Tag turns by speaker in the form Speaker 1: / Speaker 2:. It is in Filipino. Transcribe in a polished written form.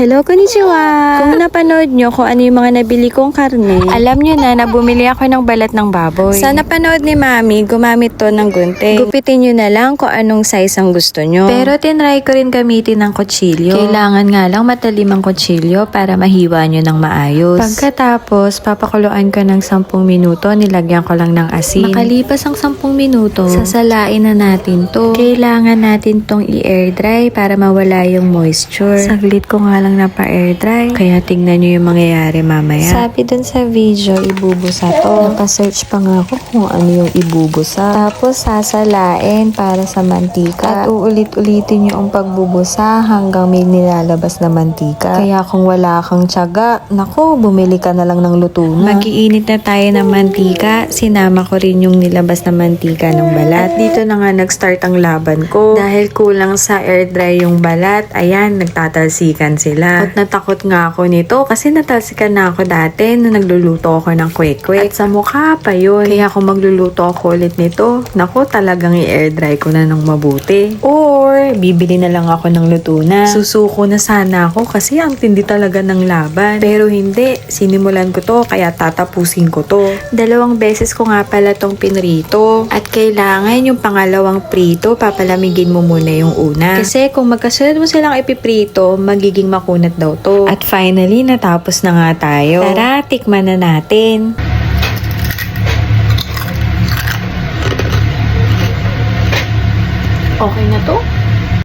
Speaker 1: Hello, konnichiwa! Kung napanood nyo kung ano yung mga nabili kong karne, alam nyo na bumili ako ng balat ng baboy. Sa napanood ni Mami, gumamit to ng gunting. Gupitin nyo na lang kung anong size ang gusto nyo. Pero tinry ko rin gamitin ng kutsilyo. Kailangan nga lang matalim ang kutsilyo para mahiwa nyo ng maayos. Pagkatapos, papakuluan ko ng 10 minuto, nilagyan ko lang ng asin. Makalipas ang 10 minuto, sasalain na natin to. Kailangan natin tong i-air dry para mawala yung moisture. Saglit ko nga lang na pa-air dry. Kaya tignan nyo yung mangyayari mamaya. Sabi dun sa video, ibubusa to. Napa-search pa nga ako kung ano yung ibubusa. Tapos sasalain para sa mantika. At uulit-ulitin nyo ang pagbubusa hanggang may nilalabas na mantika. Kaya kung wala kang tiyaga, naku, bumili ka na lang ng luto na. Mag-iinit na tayo ng mantika. Sinama ko rin yung nilabas na mantika ng balat. At dito na nga nag-start ang laban ko. Dahil kulang sa air dry yung balat, ayan, nagtatalsikan sila. At natakot nga ako nito kasi natalsikan na ako dati nung nagluluto ako ng kwek-kwek. At sa mukha pa yun. Kaya kung magluluto ako ulit nito, naku, talagang i-air dry ko na ng mabuti. Or, bibili na lang ako ng luto na. Susuko na sana ako kasi ang tindi talaga ng laban. Pero hindi, sinimulan ko to kaya tatapusin ko to. 2 beses ko nga pala tong pinrito. At kailangan yung pangalawang prito, papalamigin mo muna yung una. Kasi kung magkasunod mo silang ipiprito, magiging makunat daw to. At finally, natapos na nga tayo. Tara, tikman na natin. Okay na to?